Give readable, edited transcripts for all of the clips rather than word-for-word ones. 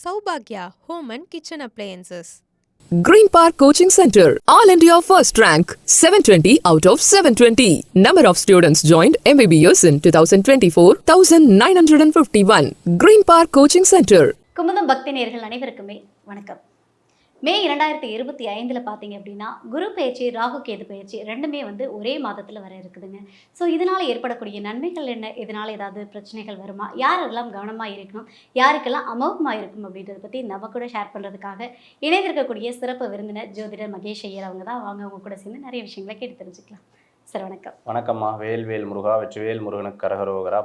Saubhagya Home and Kitchen Appliances. Green Park Coaching Center, All India First Rank, 720 out of 720. Number of students joined MBBS in 2024, 1951. Green Park Coaching Center. Kumudam பக்தி நேயர்கள் அனைவருக்குமே வணக்கம். மே 2025 பார்த்தீங்க அப்படின்னா குரு பயிற்சி, ராகு கேது பயிற்சி ரெண்டுமே ஒரே மாதத்தில் வர இருக்குதுங்க. ஸோ இதனால் ஏற்படக்கூடிய நன்மைகள் என்ன, இதனால் ஏதாவது பிரச்சனைகள் வருமா, யாரெல்லாம் கவனமாக இருக்கணும், யாருக்கெல்லாம் அமோகமாக இருக்கும் அப்படின்றத பற்றி நம்ம கூட ஷேர் பண்ணுறதுக்காக இணைந்திருக்கக்கூடிய சிறப்பு விருந்தினர் ஜோதிடர் மகேஷ் ஐயர் அவங்க தான். வாங்க அவங்க கூட சேர்ந்து நிறைய விஷயங்களை கேட்டு தெரிஞ்சுக்கலாம். சார் வணக்கம். வணக்கம்மா. வேல்வேல் முருகா, வெற்றிவேல் முருகனுக்கு கரகரோகரா.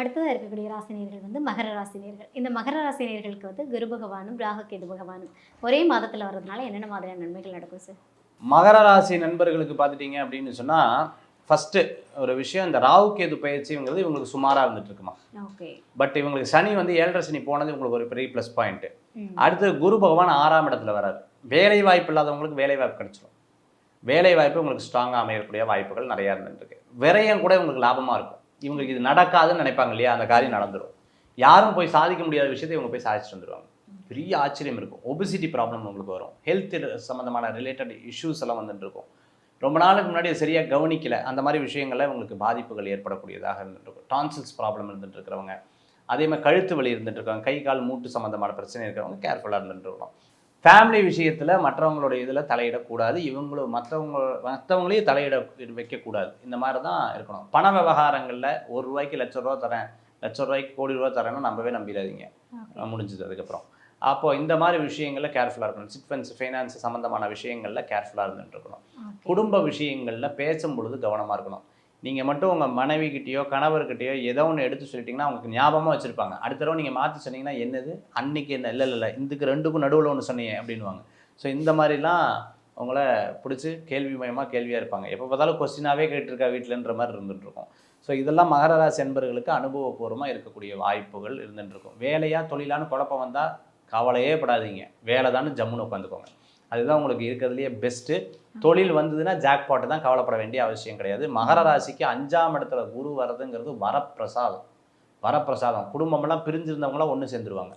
அடுத்ததாக இருக்கக்கூடிய ராசினியர்கள் மகர ராசினியர்கள். இந்த மகர ராசினியர்களுக்கு குரு பகவானும் ராகு கேது பகவானும் ஒரே மாதத்தில் வர்றதுனால என்னென்ன மாதிரியான நன்மைகள் நடக்கும் சார்? மகர ராசி நண்பர்களுக்கு பார்த்துட்டீங்க அப்படின்னு சொன்னால், ஃபஸ்ட்டு ஒரு விஷயம், இந்த ராகு கேது பயிற்சிங்கிறது இவங்களுக்கு சுமாராக இருந்துட்டு இருக்குமா. ஓகே. பட் இவங்களுக்கு சனி 7.5 சனி போனது இவங்களுக்கு ஒரு பெரிய ப்ளஸ் பாயிண்ட்டு. அடுத்து குரு பகவான் 6ஆம் இடத்துல வராது. வேலை வாய்ப்பு இல்லாதவங்களுக்கு வேலை வாய்ப்பு கிடைச்சிடும். வேலை வாய்ப்பு உங்களுக்கு ஸ்ட்ராங்காக அமையக்கூடிய வாய்ப்புகள் நிறையா இருந்துருக்கு. விரயம் கூட இவங்களுக்கு லாபமாக இருக்கும். இவங்களுக்கு இது நடக்காதுன்னு நினைப்பாங்க இல்லையா, அந்த காரியம் நடந்துடும். யாரும் போய் சாதிக்க முடியாத விஷயத்தை இவங்க போய் சாதிச்சுட்டு வந்துடுவாங்க. பெரிய ஆச்சரியம் இருக்கும். ஒபிசிட்டி ப்ராப்ளம் உங்களுக்கு வரும். ஹெல்த் சம்மந்தமான ரிலேட்டட் இஷ்யூஸ் எல்லாம் வந்துட்டு இருக்கும். ரொம்ப நாளுக்கு முன்னாடி சரியாக கவனிக்கலை, அந்த மாதிரி விஷயங்களில் இவங்களுக்கு பாதிப்புகள் ஏற்படக்கூடியதாக இருந்துகிட்ருக்கும். டான்சில்ஸ் ப்ராப்ளம் இருந்துட்டு இருக்கிறவங்க, அதே மாதிரி கழுத்து வலி இருந்துட்டு இருக்காங்க, கை கால் மூட்டு சம்மந்தமான பிரச்சனை இருக்கிறவங்க கேர்ஃபுல்லாக இருந்துட்டு இருக்கணும். ஃபேமிலி விஷயத்தில் மற்றவங்களுடைய இதில் தலையிடக்கூடாது. இவங்களும் மற்றவங்களையும் தலையிட வைக்கக்கூடாது. இந்த மாதிரி தான் இருக்கணும். பண விவகாரங்களில் ₹1 லட்ச ரூபா தரேன், ₹1,00,000 கோடி ரூபா தரேன்னு நம்பவே நம்பிடாதீங்க. முடிஞ்சது அதுக்கப்புறம். அப்போது இந்த மாதிரி விஷயங்களில் கேர்ஃபுல்லாக இருக்கணும். சிட் ஃபண்ட்ஸ், ஃபைனான்ஸ் சம்மந்தமான விஷயங்களில் கேர்ஃபுல்லாக இருந்துட்டு இருக்கணும். குடும்ப விஷயங்களில் பேசும் பொழுது கவனமாக இருக்கணும். நீங்கள் மட்டும் உங்கள் மனைவிக்கிட்டேயோ கணவர்கிட்டையோ ஏதோ ஒன்று எடுத்து சொல்லிட்டிங்கன்னா அவங்களுக்கு ஞாபகமாக வச்சுருப்பாங்க. அடுத்த தடவை நீங்கள் மாற்றி சொன்னீங்கன்னா என்னது அன்றைக்கி என்ன, இல்லை இதுக்கு ரெண்டுக்கும் நடுவில் ஒன்று சொன்னீங்க அப்படின்வாங்க. ஸோ இந்த மாதிரிலாம் அவங்கள பிடிச்சி கேள்விமயமாக கேள்வியாக இருப்பாங்க. எப்போ பார்த்தாலும் கொஸ்டினாகவே கேட்டுருக்கா வீட்டிலன்ற மாதிரி இருந்துகிட்ருக்கும். ஸோ இதெல்லாம் மகர ராசி என்பவர்களுக்கு அனுபவபூர்வமாக இருக்கக்கூடிய வாய்ப்புகள் இருந்துகிட்ருக்கும். வேலையாக தொழிலான்னு குழப்பம் வந்தால் கவலையே படாதீங்க. வேலை தானே ஜம்முன்னு உட்காந்துக்கோங்க. அதுதான் உங்களுக்கு இருக்கிறதுலையே பெஸ்ட்டு. தொழில் வந்ததுன்னா ஜாக்பாட்டு தான், கவலைப்பட வேண்டிய அவசியம் கிடையாது. மகர ராசிக்கு 5ஆம் இடத்துல குரு வர்றதுங்கிறது வரப்பிரசாதம். குடும்பமெல்லாம் பிரிஞ்சிருந்தவங்களாம் ஒன்று சேர்ந்துருவாங்க.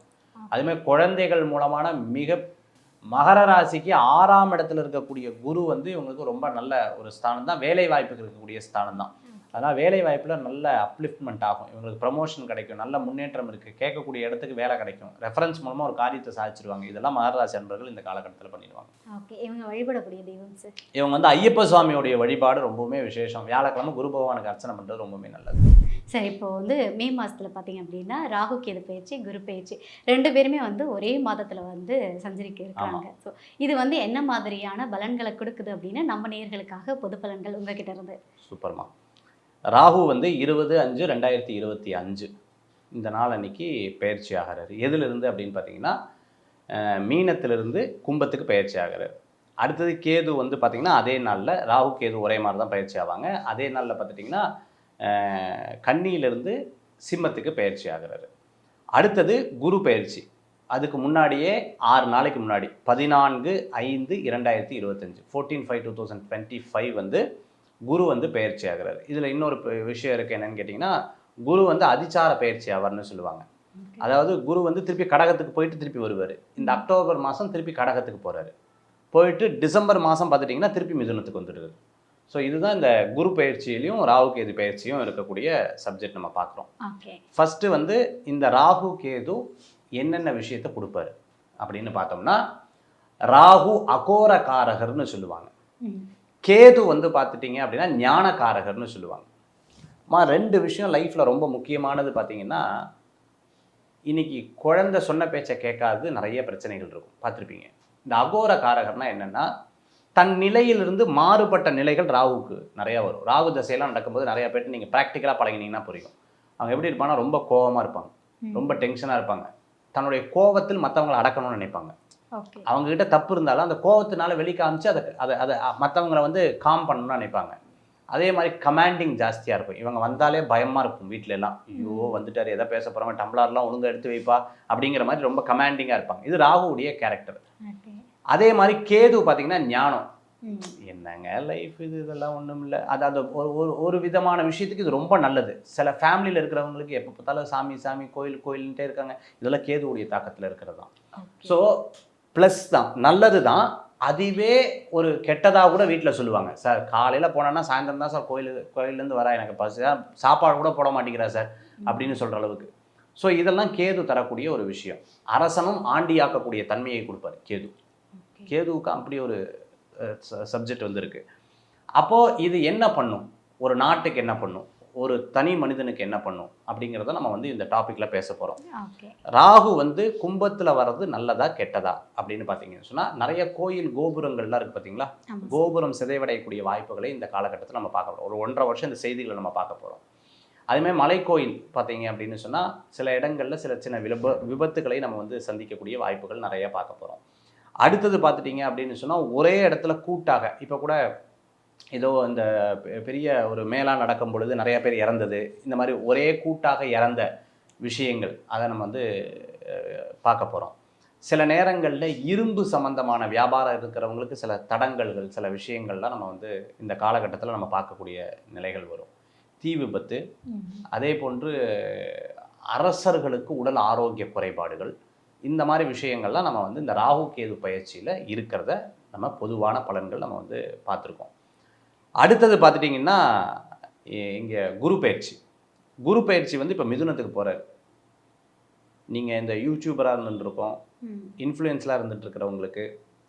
அதுமாதிரி குழந்தைகள் மூலமான மகர ராசிக்கு 6ஆம் இடத்துல இருக்கக்கூடிய குரு இவங்களுக்கு ரொம்ப நல்ல ஒரு ஸ்தானம் தான். வேலை வாய்ப்புக்கு இருக்கக்கூடிய ஸ்தானம் தான். அதனால் வேலை வாய்ப்பில் நல்ல அப்லிஃப்ட்மெண்ட் ஆகும். இவங்களுக்கு ப்ரமோஷன் கிடைக்கும், நல்ல முன்னேற்றம் இருக்குது, கேட்கக்கூடிய இடத்துக்கு வேலை கிடைக்கும், ரெஃபரன்ஸ் மூலமாக ஒரு காரியத்தை சாதிச்சிருவாங்க. இதெல்லாம் மகர ராசி அன்பர்கள் இந்த காலகட்டத்தில் பண்ணிடுவாங்க. ஓகே. இவங்க வழிபடக்கூடிய தெய்வம் சார்? இவங்க ஐயப்ப சுவாமியோடைய வழிபாடு ரொம்பவுமே விசேஷம். வியாழக்கிழமை குரு பகவானுக்கு அர்ச்சனை பண்ணுறது ரொம்பவுமே நல்லது. சரி, இப்போ மே மாதத்தில் பார்த்தீங்க அப்படின்னா ராகு கேது பயிற்சி, குரு பயிற்சி ரெண்டு பேருமே ஒரே மாதத்தில் சஞ்சரிக்க இருக்காங்க. ஸோ இது என்ன மாதிரியான பலன்களை கொடுக்குது அப்படின்னு நம்ம நேயர்களுக்காக பொது பலன்கள் உங்ககிட்ட இருந்து. சூப்பர்மா. ராகு 20/5/2025 இந்த நாள் அன்னைக்கு பயிற்சி ஆகிறாரு. எதிலிருந்து அப்படின்னு பார்த்தீங்கன்னா மீனத்திலிருந்து கும்பத்துக்கு பயிற்சி ஆகிறாரு. அடுத்தது கேது பார்த்தீங்கன்னா அதே நாளில், ராகு கேது ஒரே மாதிரி தான் பயிற்சி ஆவாங்க. அதே நாளில் பார்த்துட்டிங்கன்னா கன்னியிலிருந்து சிம்மத்துக்கு பயிற்சி ஆகிறாரு. அடுத்தது குரு பயிற்சி. அதுக்கு முன்னாடியே 6 நாளைக்கு முன்னாடி 14/5/2025 14/5/2025 குரு பயிற்சி ஆகிறாரு. இதில் இன்னொரு விஷயம் இருக்குது. என்னென்னு கேட்டிங்கன்னா, குரு அதிச்சார பயிற்சி ஆவார்னு சொல்லுவாங்க. அதாவது குரு திருப்பி கடகத்துக்கு போயிட்டு திருப்பி வருவார். இந்த அக்டோபர் மாதம் திருப்பி கடகத்துக்கு போகிறாரு. போயிட்டு டிசம்பர் மாதம் பார்த்துட்டிங்கன்னா திருப்பி மிதுனத்துக்கு வந்துடுறாரு. ஸோ இதுதான் இந்த குரு பயிற்சியிலையும் ராகு கேது பயிற்சியும் இருக்கக்கூடிய சப்ஜெக்ட் நம்ம பார்க்குறோம். ஃபஸ்ட்டு இந்த ராகு கேது என்னென்ன விஷயத்தை கொடுப்பாரு அப்படின்னு பார்த்தோம்னா, ராகு அகோரகாரகர்னு சொல்லுவாங்க. கேது பார்த்துட்டிங்க அப்படின்னா ஞானகாரகர்னு சொல்லுவாங்க. 2 விஷயம் லைஃப்பில் ரொம்ப முக்கியமானது. பார்த்தீங்கன்னா, இன்றைக்கி குழந்தை சொன்ன பேச்சை கேட்காது நிறைய பிரச்சனைகள் இருக்கும், பார்த்துருப்பீங்க. இந்த அகோரகாரகர்னால் என்னென்னா, தன் நிலையிலிருந்து மாறுபட்ட நிலைகள் ராகுக்கு நிறையா வரும். ராகு தசையெல்லாம் நடக்கும்போது நிறையா பேர்ட்டு நீங்கள் ப்ராக்டிக்கலாக பழகினீங்கன்னா புரியும். அவங்க எப்படி இருப்பாங்கன்னா, ரொம்ப கோபமாக இருப்பாங்க, ரொம்ப டென்ஷனாக இருப்பாங்க. தன்னுடைய கோபத்தில் மற்றவங்களை அடக்கணும்னு நினைப்பாங்க. அவங்ககிட்ட தப்பு இருந்தாலும் அந்த கோபத்தினால வெளிக்காமிச்சு அதை மற்றவங்களை காம் பண்ணணும்னு நினைப்பாங்க. அதே மாதிரி கமாண்டிங் ஜாஸ்தியாக இருக்கும். இவங்க வந்தாலே பயமாக இருக்கும் வீட்டில எல்லாம். ஐயோ வந்துட்டார், எதை பேச போகிறோம், டம்ளர்லாம் ஒழுங்காக எடுத்து வைப்பா அப்படிங்கிற மாதிரி ரொம்ப கமாண்டிங்காக இருப்பாங்க. இது ராகுவுடைய கேரக்டர். அதே மாதிரி கேது பார்த்திங்கன்னா ஞானம். என்னங்க லைஃப் இதெல்லாம் ஒன்றும் இல்லை. அது அது ஒரு ஒரு ஒரு விதமான விஷயத்துக்கு இது ரொம்ப நல்லது. சில ஃபேமிலியில் இருக்கிறவங்களுக்கு எப்போ பார்த்தாலும் சாமி சாமி கோயில் கோயில்ன்ட்டே இருக்காங்க. இதெல்லாம் கேதுவுடைய தாக்கத்தில் இருக்கிறது தான். ஸோ ப்ளஸ் தான், நல்லது தான். அதுவே ஒரு கெட்டதாக கூட வீட்டில் சொல்லுவாங்க. சார் காலையில் போனோன்னா சாயந்தரம் தான் சார் கோயிலேருந்து வரா, எனக்கு பசி, சாப்பாடு கூட போட மாட்டேங்கிறா சார் அப்படின்னு சொல்கிற அளவுக்கு. ஸோ இதெல்லாம் கேது தரக்கூடிய ஒரு விஷயம். அரசனும் ஆண்டியாக்கக்கூடிய தன்மையை கொடுப்பார் கேது. கேதுவுக்கு அப்படி ஒரு சப்ஜெக்ட் வந்து இருக்கு. அப்போது இது என்ன பண்ணும், ஒரு நாட்டுக்கு என்ன பண்ணும், ஒரு தனி மனிதனுக்கு என்ன பண்ணும் அப்படிங்கிறத நம்ம வந்து இந்த டாப்பிக்கில் பேச போகிறோம். ராகு வந்து கும்பத்தில் வர்றது நல்லதா கெட்டதா அப்படின்னு பார்த்தீங்கன்னு சொன்னால், நிறைய கோயில் கோபுரங்கள்லாம் இருக்குது பார்த்தீங்களா, கோபுரம் சிதைவடையக்கூடிய வாய்ப்புகளை இந்த காலகட்டத்தில் நம்ம பார்க்க போகிறோம். ஒரு 1.5 வருஷம் இந்த செய்திகளை நம்ம பார்க்க போகிறோம். அதுமாதிரி மலைக்கோயில் பார்த்தீங்க அப்படின்னு சொன்னால், சில இடங்களில் சில சின்ன விபத்துகளை நம்ம வந்து சந்திக்கக்கூடிய வாய்ப்புகள் நிறைய பார்க்க போகிறோம். அடுத்தது பார்த்துட்டிங்க அப்படின்னு சொன்னால், ஒரே இடத்துல கூட்டாக, இப்போ கூட ஏதோ இந்த பெரிய ஒரு மேலா நடக்கும் பொழுது நிறைய பேர் இறந்தது, இந்த மாதிரி ஒரே கூட்டாக இறந்த விஷயங்கள், அதை நம்ம வந்து பார்க்க போகிறோம். சில நேரங்களில் இரும்பு சம்பந்தமான வியாபாரம் இருக்கிறவங்களுக்கு சில தடங்கல்கள், சில விஷயங்கள்லாம் நம்ம வந்து இந்த காலகட்டத்தில் நம்ம பார்க்கக்கூடிய நிலைகள் வரும். தீ விபத்து, அதே போன்று அரசர்களுக்கு உடல் ஆரோக்கிய குறைபாடுகள், இந்த மாதிரி விஷயங்கள்லாம் நம்ம வந்து இந்த ராகு கேது பயிற்சியில் இருக்கிறத நம்ம பொதுவான பலன்கள் நம்ம வந்து பார்த்துருக்கோம். அடுத்தது பார்த்துட்டிங்கன்னா, இங்கே குரு பயிற்சி வந்து இப்போ மிதுனத்துக்கு போகிறார். நீங்கள் இந்த யூடியூபராக இருந்துட்டுருக்கோம், இன்ஃப்ளூயன்ஸ்லாம் இருந்துகிட்ருக்கிறவங்களுக்கு,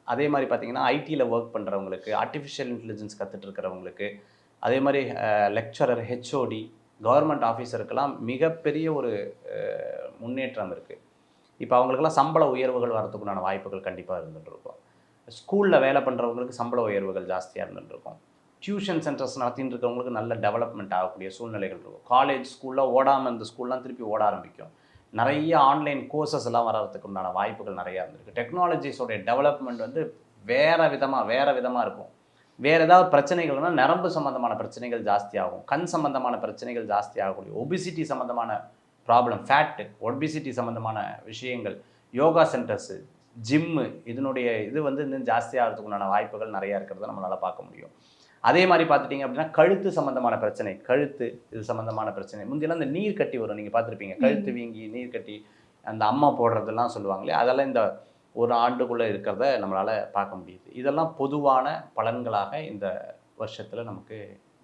அதே மாதிரி பார்த்தீங்கன்னா ஐடியில் ஒர்க் பண்ணுறவங்களுக்கு, ஆர்டிஃபிஷியல் இன்டெலிஜென்ஸ் கற்றுட்டு இருக்கிறவங்களுக்கு, அதே மாதிரி லெக்சரர், ஹெச்ஓடி, கவர்மெண்ட் ஆஃபீஸருக்கெல்லாம் மிகப்பெரிய ஒரு முன்னேற்றம் இருக்குது. இப்போ அவங்களுக்கெல்லாம் சம்பள உயர்வுகள் வரதுக்குண்டான வாய்ப்புகள் கண்டிப்பாக இருந்துகிட்ருக்கும். ஸ்கூலில் வேலை பண்ணுறவங்களுக்கு சம்பள உயர்வுகள் ஜாஸ்தியாக இருந்துகிட்ருக்கும். டியூஷன் சென்டர்ஸ் நடத்திட்டு இருக்கவங்களுக்கு நல்ல டெவலப்மெண்ட் ஆகக்கூடிய சூழ்நிலைகள் இருக்கும். காலேஜ் ஸ்கூலில் ஓடாமல் இந்த ஸ்கூல்லாம் திருப்பி ஓட ஆரம்பிக்கும். நிறைய ஆன்லைன் கோர்சஸ் எல்லாம் வர்றதுக்கு உண்டான வாய்ப்புகள் நிறையா இருந்திருக்கு. டெக்னாலஜிஸோடைய டெவலப்மெண்ட் வந்து வேறு விதமாக இருக்கும். வேறு ஏதாவது பிரச்சனைகள்னால் நரம்பு சம்மந்தமான பிரச்சனைகள் ஜாஸ்தியாகும், கண் சம்மந்தமான பிரச்சனைகள் ஜாஸ்தி ஆகக்கூடிய, ஒபிசிட்டி சம்மந்தமான ப்ராப்ளம், ஃபேட்டு, ஒபிசிட்டி சம்மந்தமான விஷயங்கள், யோகா சென்டர்ஸு, ஜிம்மு, இதனுடைய இது வந்து இன்னும் ஜாஸ்தியாகிறதுக்கு உண்டான வாய்ப்புகள் நிறையா இருக்கிறத நம்மளால் பார்க்க முடியும். அதே மாதிரி பார்த்துட்டிங்க அப்படின்னா கழுத்து சம்மந்தமான பிரச்சனை, இது சம்மந்தமான பிரச்சனை, முந்தியெல்லாம் இந்த நீர் கட்டி வரும், நீங்கள் பார்த்துருப்பீங்க, கழுத்து வீங்கி நீர் கட்டி அந்த அம்மா போடுறதெல்லாம் சொல்லுவாங்களே, அதெல்லாம் இந்த ஒரு ஆண்டுக்குள்ளே இருக்கிறத நம்மளால் பார்க்க முடியுது. இதெல்லாம் பொதுவான பலன்களாக இந்த வருஷத்தில் நமக்கு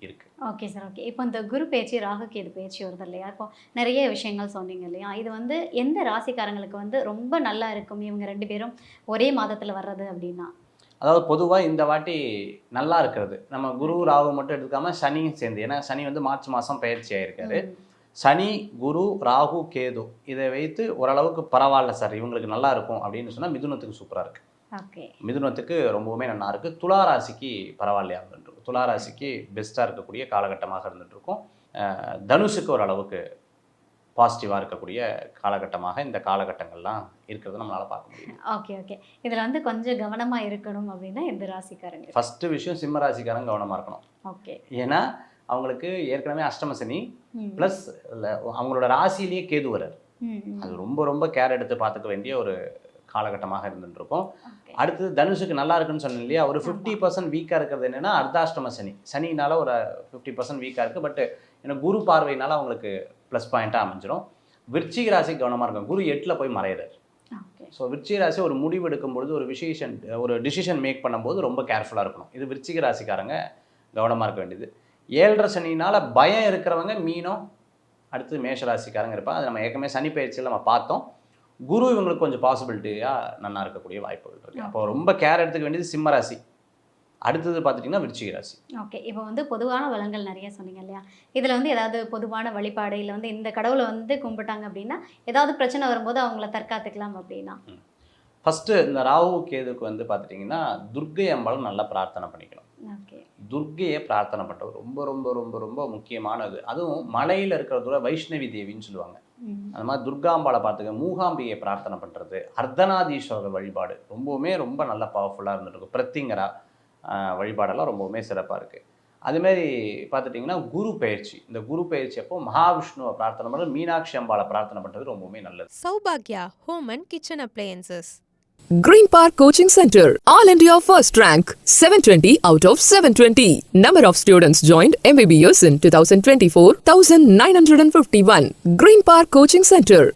இருக்குது. Okay sir, okay. இப்போ இந்த குரு பயிற்சி, ராகு கேது பயிற்சி வருது இல்லையா, இப்போ நிறைய விஷயங்கள் சொன்னீங்க இல்லையா, இது வந்து எந்த ராசிக்காரங்களுக்கு வந்து ரொம்ப நல்லா இருக்கும் இவங்க 2 பேரும் ஒரே மாதத்தில் வர்றது அப்படின்னா? அதாவது பொதுவாக இந்த வாட்டி நல்லா இருக்கிறது, நம்ம குரு ராகு மட்டும் எடுத்துக்காமல் சனியும் சேர்ந்து, ஏன்னா சனி வந்து மார்ச் மாதம் பயிற்சி ஆகிருக்காரு. சனி, குரு, ராகு, கேது இதை வைத்து ஓரளவுக்கு பரவாயில்ல சார், இவங்களுக்கு நல்லா இருக்கும் அப்படின்னு சொன்னால் மிதுனத்துக்கு சூப்பராக இருக்குது. ஓகே, மிதுனத்துக்கு ரொம்பவுமே நல்லா இருக்குது. துலா ராசிக்கு பரவாயில்லையா இருந்துட்டுருக்கும், துலா ராசிக்கு பெஸ்ட்டாக இருக்கக்கூடிய காலகட்டமாக இருந்துகிட்ருக்கும். தனுஷுக்கு ஓரளவுக்கு பாசிட்டிவாக இருக்கக்கூடிய காலகட்டமாக இந்த காலகட்டங்கள்லாம் இருக்கிறத நம்மளால் பார்க்க முடியும். Okay, okay. இதில் வந்து கொஞ்சம் கவனமாக இருக்கணும் அப்படின்னா எந்த ராசிக்காரங்க? ஃபஸ்ட்டு விஷயம் சிம்ம ராசிக்காரங்க கவனமாக இருக்கணும். ஓகே, ஏன்னா அவங்களுக்கு ஏற்கனவே அஷ்டம சனி ப்ளஸ் அவங்களோட ராசியிலேயே கேது வரார். அது ரொம்ப ரொம்ப கேர் எடுத்து பார்த்துக்க வேண்டிய ஒரு காலகட்டமாக இருந்துருக்கும். அடுத்தது தனுஷுக்கு நல்லா இருக்குன்னு சொன்னேன் இல்லையா, ஒரு 50% வீக்காக இருக்கிறது என்னென்னா அர்த்தாஷ்டம சனினால ஒரு 50% வீக்காக இருக்குது. பட் எனக்கு குரு பார்வையினால அவங்களுக்கு ப்ளஸ் பாயிண்ட்டாக அமைஞ்சிடும். விருச்சிக ராசி கவனமாக இருக்கும், குரு 8ல் போய் மறையிறார். ஸோ விருச்சிக ராசி ஒரு முடிவு எடுக்கும்பொழுது, ஒரு டிசிஷன் மேக் பண்ணும்போது ரொம்ப கேர்ஃபுல்லாக இருக்கணும். இது விருச்சிக ராசிக்காரங்க கவனமாக இருக்க வேண்டியது. 7.5 சனினால் பயம் இருக்கிறவங்க மீனம், அடுத்து மேஷராசிக்காரங்க இருப்பாங்க. அது நம்ம ஏற்கனவே சனி பயிற்சியில் நம்ம பார்த்தோம். குரு இவங்களுக்கு கொஞ்சம் பாசிபிலிட்டியாக நல்லா இருக்கக்கூடிய வாய்ப்புகள் இருக்குது. அப்போ ரொம்ப கேர் எடுத்துக்க வேண்டியது சிம்ம ராசி. அடுத்தது பார்த்துட்டிங்கன்னா விருச்சிக ராசி. ஓகே, இப்போ வந்து பொதுவான வளங்கள் நிறைய சொன்னீங்க இல்லையா, இதில் வந்து ஏதாவது பொதுவான வழிபாடு இல்லை வந்து இந்த கடவுளை வந்து கும்பிட்டாங்க அப்படின்னா ஏதாவது பிரச்சனை வரும்போது அவங்கள தற்காத்துக்கலாம் அப்படின்னா? ஃபஸ்ட்டு இந்த ராகு கேதுக்கு வந்து பார்த்துட்டிங்கன்னா துர்க்கை அம்பாளும் நல்லா பிரார்த்தனை பண்ணிக்கணும். துர்க்கையை பிரார்த்தனை பண்ணுறது ரொம்ப ரொம்ப ரொம்ப ரொம்ப முக்கியமானது. அதுவும் மலையில் இருக்கிறதோட வைஷ்ணவி தேவின்னு சொல்லுவாங்க. அந்த மாதிரி துர்காம்பாளை பார்த்துக்க, மூகாம்பிகையை பிரார்த்தனை பண்ணுறது, அர்த்தநாதீஸ்வரர் வழிபாடு ரொம்பவுமே ரொம்ப நல்ல பவர்ஃபுல்லாக இருந்துருக்கும். பிரத்திங்கரா வழிபாடெல்லாம் ரொம்பவுமே சிறப்பாக இருக்குது. அதுமாரி பார்த்துட்டிங்கன்னா குரு பயிற்சி, இந்த குரு பயிற்சி அப்போ மகாவிஷ்ணுவை பிரார்த்தனை பண்ணுறது, மீனாட்சி அம்பாளை பிரார்த்தனை பண்ணுறது ரொம்பவுமே நல்லது. சௌபாக்யா home and kitchen appliances. Green Park Coaching Center, All India First Rank, 720 out of 720. Number of students joined MBBS in 2024, 1951. Green Park Coaching Center.